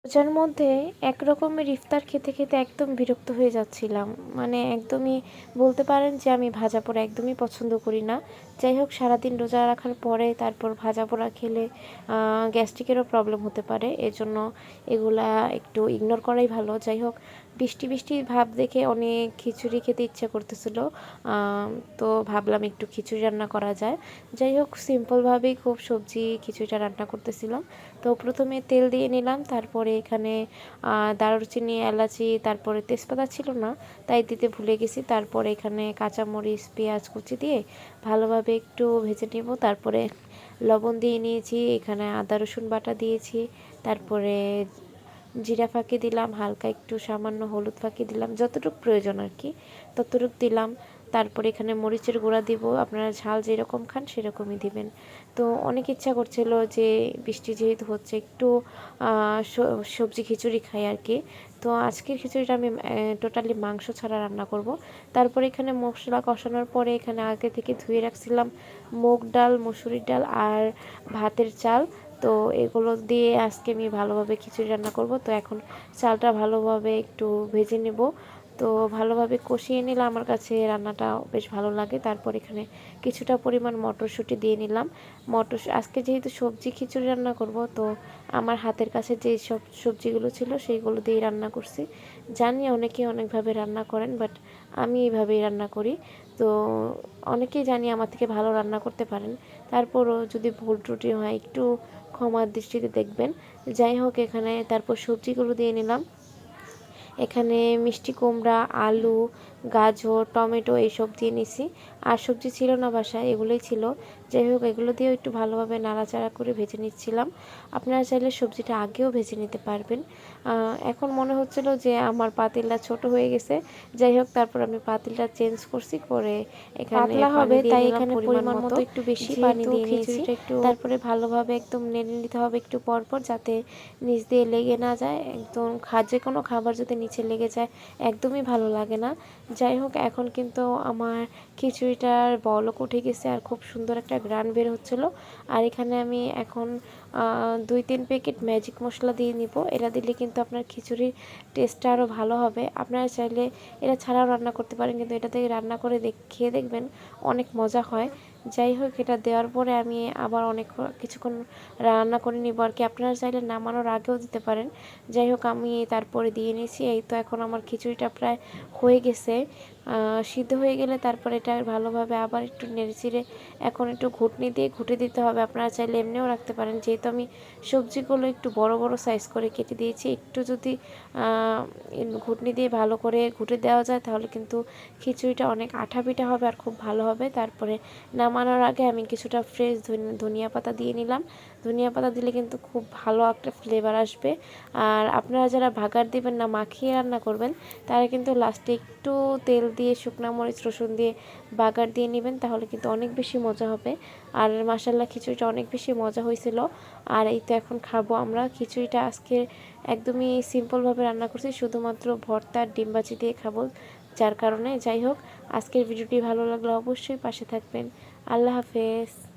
রোজার মধ্যে একরকমের ইফতার খেতে খেতে একদম বিরক্ত হয়ে যাচ্ছিলাম। মানে একদমই বলতে পারেন যে আমি ভাজা পোড়া একদমই পছন্দ করি না। যাই হোক, সারাদিন রোজা রাখার পরে তারপর ভাজা পোড়া খেলে গ্যাস্ট্রিকেরও প্রবলেম হতে পারে, এজন্য এগুলা একটু ইগনোর করাই ভালো। যাই হোক, বৃষ্টি বৃষ্টি ভাব দেখে অনেক খিচুড়ি খেতে ইচ্ছা করতেছিল, তো ভাবলাম একটু খিচুড়ি রান্না করা যায়। যাই হোক, সিম্পলভাবেই খুব সবজি খিচুড়িটা রান্না করতেছিলাম। তো প্রথমে তেল দিয়ে নিলাম, তারপরে এখানে দারুচিনি, এলাচি, তারপরে তেজপাতা ছিল না তাই দিতে ভুলে গেছি। তারপরে এখানে কাঁচামরিচ, পেঁয়াজ কুচি দিয়ে ভালোভাবে একটু ভেজে নেব। তারপরে লবণ দিয়ে নিয়েছি, এখানে আদা রসুন বাটা দিয়েছি, তারপরে জিরা ফাঁকি দিলাম, হালকা একটু সামান্য হলুদ ফাঁকি দিলাম, যতটুকু প্রয়োজন আর কি ততটুকু দিলাম। তারপরে এখানে মরিচের গুঁড়া দিব, আপনারা ঝাল যেরকম খান সেরকমই দিবেন। তো অনেক ইচ্ছা করছিল যে বৃষ্টি যেহেতু হচ্ছে একটু সবজি খিচুড়ি খাই আর কি। তো আজকের খিচুড়িটা আমি টোটালি মাংস ছাড়া রান্না করব। তারপরে এখানে মশলা কষানোর পরে এখানে আগে থেকে ধুয়ে রাখছিলাম মুগ ডাল, মসুরির ডাল আর ভাতের চাল। তো এগুলো দিয়ে আজকে আমি ভালোভাবে খিচুড়ি রান্না করব। তো এখন চালটা ভালোভাবে একটু ভেজে নেব। তো ভালোভাবে কষিয়ে নিলে আমার কাছে রান্নাটা বেশ ভালো লাগে। তারপর এখানে কিছুটা পরিমাণ মটরশুঁটি দিয়ে নিলাম। আজকে যেহেতু সবজি খিচুড়ি রান্না করব, তো আমার হাতের কাছে যেই সব সবজিগুলো ছিল সেইগুলো দিয়েই রান্না করছি। জানি অনেকে অনেকভাবে রান্না করেন, বাট আমি এইভাবেই রান্না করি। তো অনেকেই জানি আমার থেকে ভালো রান্না করতে পারেন, তারপরও যদি ভুল ত্রুটি হয় একটু ক্ষমার দৃষ্টিতে দেখবেন। যাই হোক, এখানে তারপর সবজিগুলো দিয়ে নিলাম। এখানে মিষ্টি কুমড়া, আলু, গাজর, টমেটো এইসব দিয়ে নিছি। আর সবজি ছিল না বাসায়, এগুলোই ছিল। যাই হোক, এগুলো দিয়েও একটু ভালোভাবে নাড়াচাড়া করে ভেজে নিচ্ছিলাম। আপনারা চাইলে সবজিটা আগেও ভেজে নিতে পারবেন। এখন মনে হচ্ছিল যে আমার পাতিলটা ছোট হয়ে গেছে। যাই হোক, তারপর আমি পাতিলটা চেঞ্জ করছি, করে এখানে পাতলা হবে তাই এখানে পরিমাণ মতো একটু বেশি পানি দিয়ে নিয়েছি। তারপরে ভালোভাবে একদম নেড়ে নিতে হবে একটু পরপর, যাতে নিচ দিয়ে লেগে না যায়। একদম যে কোনো খাবার যদি নিচে লেগে যায় একদমই ভালো লাগে না। যাই হোক, এখন কিন্তু আমার খিচুড়িটার বলক উঠে গেছে আর খুব সুন্দর একটা গ্রান বের হচ্ছিল। আর এখানে আমি এখন 2-3 প্যাকেট ম্যাজিক মশলা দিয়ে নিব। এটা দিলে কিন্তু আপনার খিচুড়ির টেস্টটা আরও ভালো হবে। আপনারা চাইলে এটা ছাড়াও রান্না করতে পারেন, কিন্তু এটা থেকে রান্না করে খেয়ে দেখবেন অনেক মজা হয়। যাই হোক, এটা দেওয়ার পরে আমি আবার অনেক কিছুক্ষণ রান্না করে নিব আর কি। আপনারা চাইলে নামানোর আগেও দিতে পারেন। যাই হোক, আমি তারপরে দিয়ে নিয়েছি। এই তো এখন আমার খিচুড়িটা প্রায় হয়ে গেছে। সিদ্ধ হয়ে গেলে তারপরে এটা ভালোভাবে আবার একটু নেড়েচেড়ে এখন একটু ঘুটনি দিয়ে ঘুটে দিতে হবে। আপনারা চাইলে এমনিও রাখতে পারেন, যেহেতু আমি সবজিগুলো একটু বড় বড় সাইজ করে কেটে দিয়েছি। একটু যদি ঘুটনি দিয়ে ভালো করে ঘুটে দেওয়া যায় তাহলে কিন্তু খিচুড়িটা অনেক আঠা পিঠা হবে আর খুব ভালো হবে। তারপরে নামানোর আগে আমি কিছুটা ফ্রেশ ধনিয়া পাতা দিয়ে নিলাম। ধনিয়া পাতা দিলে কিন্তু খুব ভালো একটা ফ্লেভার আসবে। আর আপনারা যারা ভাগার দিবেন না, মাখিয়ে রান্না করবেন, তারা কিন্তু লাস্টে একটু তেল দিয়ে শুকনা মরিচ, রসুন দিয়ে বাগার দিয়ে নেবেন, তাহলে কিন্তু অনেক বেশি মজা হবে। আর মাশাল্লাহ, খিচুড়িটা অনেক বেশি মজা হয়েছিল। আর এই তো এখন খাবো আমরা। খিচুড়িটা আজকে একদমই সিম্পলভাবে রান্না করছি, শুধুমাত্র ভর্তা আর ডিম ভাজি দিয়ে খাবো, যার কারণে। যাই হোক, আজকের ভিডিওটি ভালো লাগলে অবশ্যই পাশে থাকবেন। আল্লাহ হাফেজ।